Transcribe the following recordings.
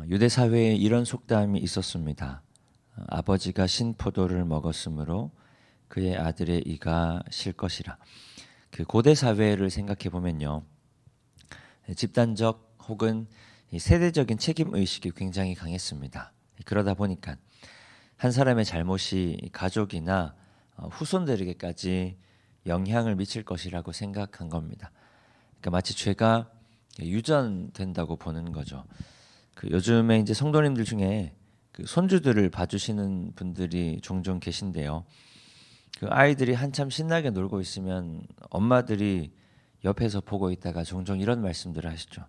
유대 사회에 이런 속담이 있었습니다. 아버지가 신포도를 먹었으므로 그의 아들의 이가 실 것이라. 그 고대 사회를 생각해 보면요, 집단적 혹은 세대적인 책임 의식이 굉장히 강했습니다. 그러다 보니까 한 사람의 잘못이 가족이나 후손들에게까지 영향을 미칠 것이라고 생각한 겁니다. 그러니까 마치 죄가 유전된다고 보는 거죠. 그 요즘에 이제 성도님들 중에 그 손주들을 봐주시는 분들이 종종 계신데요. 그 아이들이 한참 신나게 놀고 있으면 엄마들이 옆에서 보고 있다가 종종 이런 말씀들을 하시죠.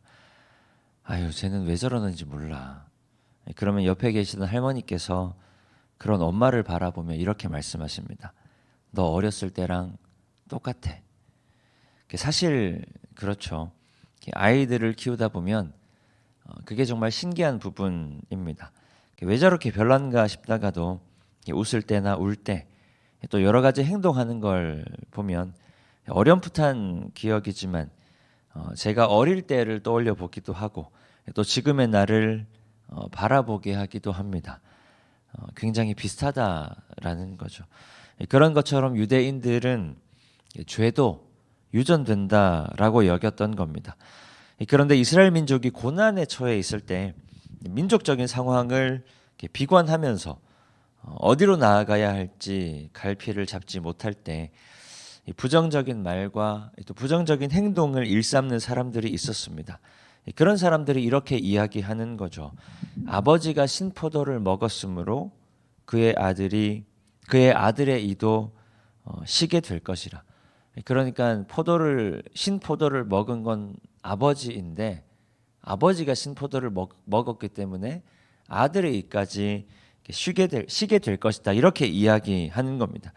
아유, 쟤는 왜 저러는지 몰라. 그러면 옆에 계시던 할머니께서 그런 엄마를 바라보며 이렇게 말씀하십니다. 너 어렸을 때랑 똑같아. 사실 그렇죠. 아이들을 키우다 보면 그게 정말 신기한 부분입니다. 왜 저렇게 별난가 싶다가도 웃을 때나 울 때 또 여러 가지 행동하는 걸 보면 어렴풋한 기억이지만 제가 어릴 때를 떠올려 보기도 하고 또 지금의 나를 바라보게 하기도 합니다. 굉장히 비슷하다라는 거죠. 그런 것처럼 유대인들은 죄도 유전된다라고 여겼던 겁니다. 그런데 이스라엘 민족이 고난에 처해 있을 때 민족적인 상황을 비관하면서 어디로 나아가야 할지 갈피를 잡지 못할 때 부정적인 말과 또 부정적인 행동을 일삼는 사람들이 있었습니다. 그런 사람들이 이렇게 이야기하는 거죠. 아버지가 신포도를 먹었으므로 그의 아들의 이도 시게 될 것이라. 그러니까 신포도를 먹은 건 아버지인데 아버지가 신포도를 먹었기 때문에 아들의 이까지 시게 될 것이다. 이렇게 이야기하는 겁니다.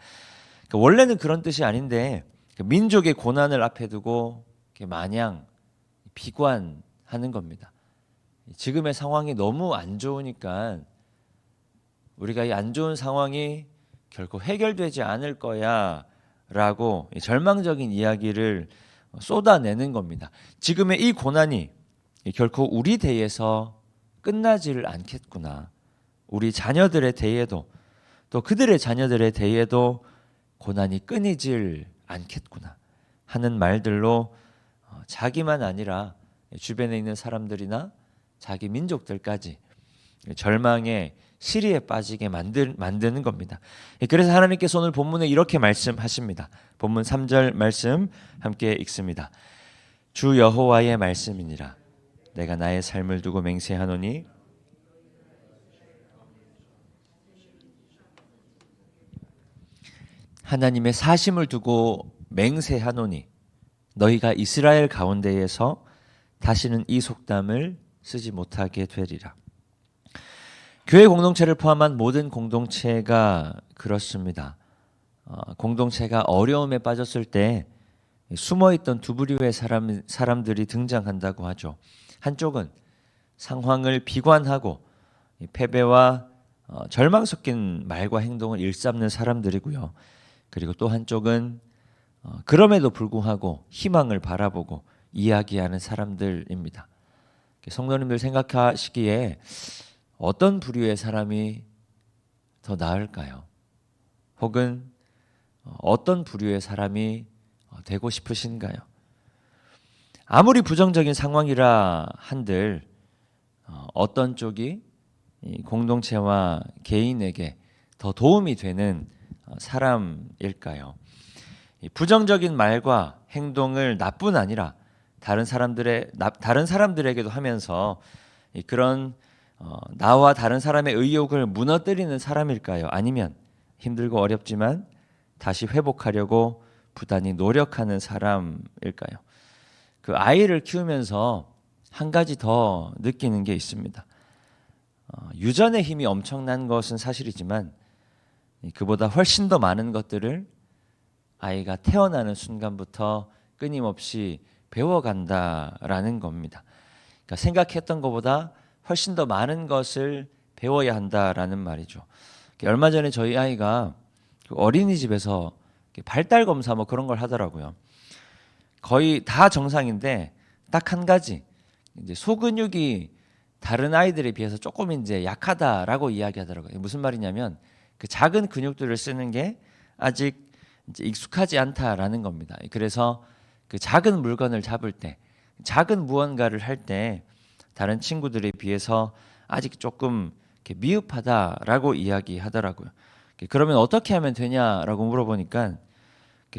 원래는 그런 뜻이 아닌데 민족의 고난을 앞에 두고 마냥 비관하는 겁니다. 지금의 상황이 너무 안 좋으니까 우리가 이 안 좋은 상황이 결코 해결되지 않을 거야 라고 절망적인 이야기를 쏟아내는 겁니다. 지금의 이 고난이 결코 우리 대에서 끝나지를 않겠구나. 우리 자녀들의 대에도 또 그들의 자녀들의 대에도 고난이 끊이질 않겠구나 하는 말들로 자기만 아니라 주변에 있는 사람들이나 자기 민족들까지 절망의 시리에 빠지게 만드는 겁니다. 그래서 하나님께서 오늘 본문에 이렇게 말씀하십니다. 본문 3절 말씀 함께 읽습니다. 주 여호와의 말씀이니라. 내가 나의 삶을 두고 맹세하노니 하나님의 사심을 두고 맹세하노니 너희가 이스라엘 가운데에서 다시는 이 속담을 쓰지 못하게 되리라. 교회 공동체를 포함한 모든 공동체가 그렇습니다. 공동체가 어려움에 빠졌을 때 숨어있던 두 부류의 사람들이 등장한다고 하죠. 한쪽은 상황을 비관하고 패배와 절망 섞인 말과 행동을 일삼는 사람들이고요. 그리고 또 한쪽은 그럼에도 불구하고 희망을 바라보고 이야기하는 사람들입니다. 성도님들 생각하시기에 어떤 부류의 사람이 더 나을까요? 혹은 어떤 부류의 사람이 되고 싶으신가요? 아무리 부정적인 상황이라 한들 어떤 쪽이 공동체와 개인에게 더 도움이 되는 사람일까요? 부정적인 말과 행동을 나뿐 아니라 다른 사람들에게도 하면서 그런 나와 다른 사람의 의욕을 무너뜨리는 사람일까요? 아니면 힘들고 어렵지만 다시 회복하려고 부단히 노력하는 사람일까요? 그 아이를 키우면서 한 가지 더 느끼는 게 있습니다. 유전의 힘이 엄청난 것은 사실이지만 그보다 훨씬 더 많은 것들을 아이가 태어나는 순간부터 끊임없이 배워간다라는 겁니다. 그러니까 생각했던 것보다 훨씬 더 많은 것을 배워야 한다라는 말이죠. 얼마 전에 저희 아이가 어린이집에서 발달 검사 뭐 그런 걸 하더라고요. 거의 다 정상인데 딱 한 가지 이제 소근육이 다른 아이들에 비해서 조금 이제 약하다라고 이야기하더라고요. 무슨 말이냐면 그 작은 근육들을 쓰는 게 아직 이제 익숙하지 않다라는 겁니다. 그래서 그 작은 물건을 잡을 때, 작은 무언가를 할 때 다른 친구들에 비해서 아직 조금 이렇게 미흡하다라고 이야기하더라고요. 그러면 어떻게 하면 되냐라고 물어보니까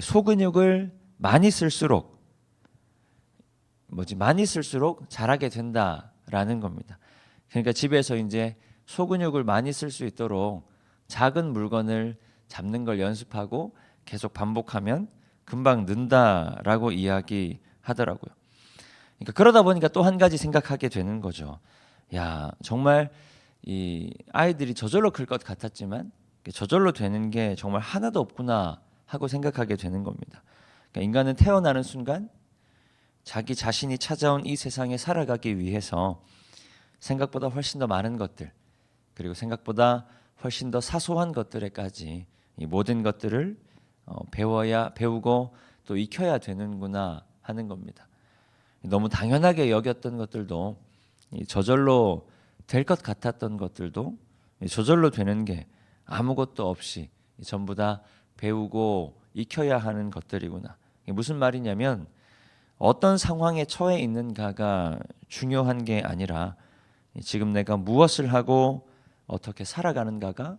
소근육을 많이 쓸수록 많이 쓸수록 잘하게 된다라는 겁니다. 그러니까 집에서 이제 소근육을 많이 쓸 수 있도록 작은 물건을 잡는 걸 연습하고 계속 반복하면 금방 는다라고 이야기하더라고요. 그러니까 그러다 보니까 또 한 가지 생각하게 되는 거죠. 야, 정말 이 아이들이 저절로 클 것 같았지만 저절로 되는 게 정말 하나도 없구나 하고 생각하게 되는 겁니다. 그러니까 인간은 태어나는 순간 자기 자신이 찾아온 이 세상에 살아가기 위해서 생각보다 훨씬 더 많은 것들, 그리고 생각보다 훨씬 더 사소한 것들에까지 이 모든 것들을 배우고 또 익혀야 되는구나 하는 겁니다. 너무 당연하게 여겼던 것들도 저절로 될 것 같았던 것들도 저절로 되는 게 아무것도 없이 전부 다 배우고 익혀야 하는 것들이구나. 이게 무슨 말이냐면 어떤 상황에 처해 있는가가 중요한 게 아니라 지금 내가 무엇을 하고 어떻게 살아가는가가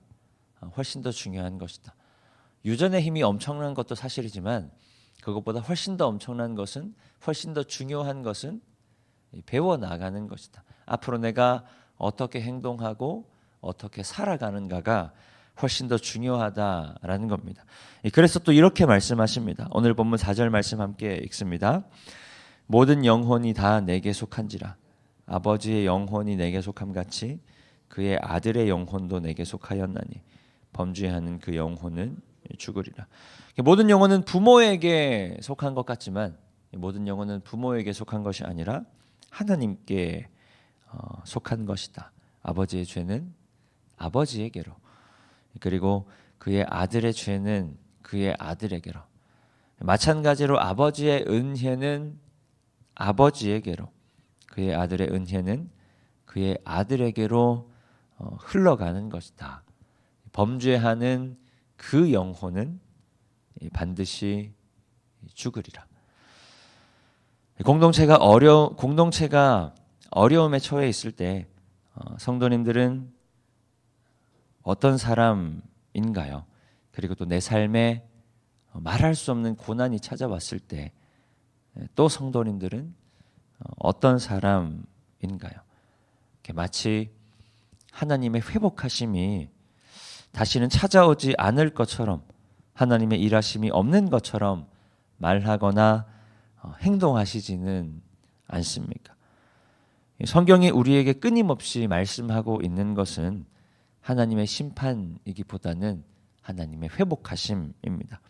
훨씬 더 중요한 것이다. 유전의 힘이 엄청난 것도 사실이지만 그것보다 훨씬 더 엄청난 것은, 훨씬 더 중요한 것은 배워 나가는 것이다. 앞으로 내가 어떻게 행동하고 어떻게 살아가는가가 훨씬 더 중요하다라는 겁니다. 그래서 또 이렇게 말씀하십니다. 오늘 본문 4절 말씀 함께 읽습니다. 모든 영혼이 다 내게 속한지라 아버지의 영혼이 내게 속함 같이 그의 아들의 영혼도 내게 속하였나니 범죄하는 그 영혼은 죽으리라. 모든 영혼은 부모에게 속한 것 같지만 모든 영혼은 부모에게 속한 것이 아니라 하나님께 속한 것이다. 아버지의 죄는 아버지에게로, 그리고 그의 아들의 죄는 그의 아들에게로, 마찬가지로 아버지의 은혜는 아버지에게로, 그의 아들의 은혜는 그의 아들에게로 흘러가는 것이다. 범죄하는 그 영혼은 반드시 죽으리라. 공동체가 어려움에 처해 있을 때 성도님들은 어떤 사람인가요? 그리고 또 내 삶에 말할 수 없는 고난이 찾아왔을 때 또 성도님들은 어떤 사람인가요? 마치 하나님의 회복하심이 다시는 찾아오지 않을 것처럼, 하나님의 일하심이 없는 것처럼 말하거나 행동하시지는 않습니까? 성경이 우리에게 끊임없이 말씀하고 있는 것은 하나님의 심판이기보다는 하나님의 회복하심입니다.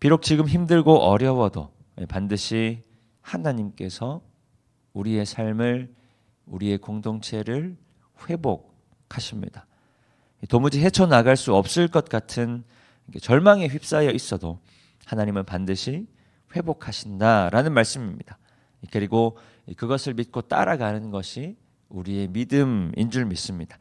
비록 지금 힘들고 어려워도 반드시 하나님께서 우리의 삶을, 우리의 공동체를 회복하십니다. 도무지 헤쳐나갈 수 없을 것 같은 절망에 휩싸여 있어도 하나님은 반드시 회복하신다라는 말씀입니다. 그리고 그것을 믿고 따라가는 것이 우리의 믿음인 줄 믿습니다.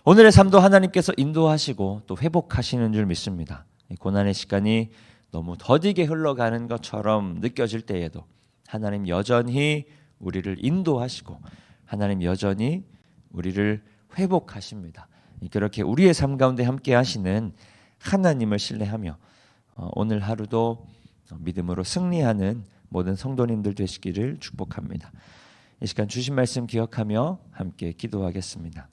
오늘의 삶도 하나님께서 인도하시고 또 회복하시는 줄 믿습니다. 고난의 시간이 너무 더디게 흘러가는 것처럼 느껴질 때에도 하나님 여전히 우리를 인도하시고 하나님 여전히 우리를 회복하십니다. 그렇게 우리의 삶 가운데 함께 하시는 하나님을 신뢰하며 오늘 하루도 믿음으로 승리하는 모든 성도님들 되시기를 축복합니다. 이 시간 주신 말씀 기억하며 함께 기도하겠습니다.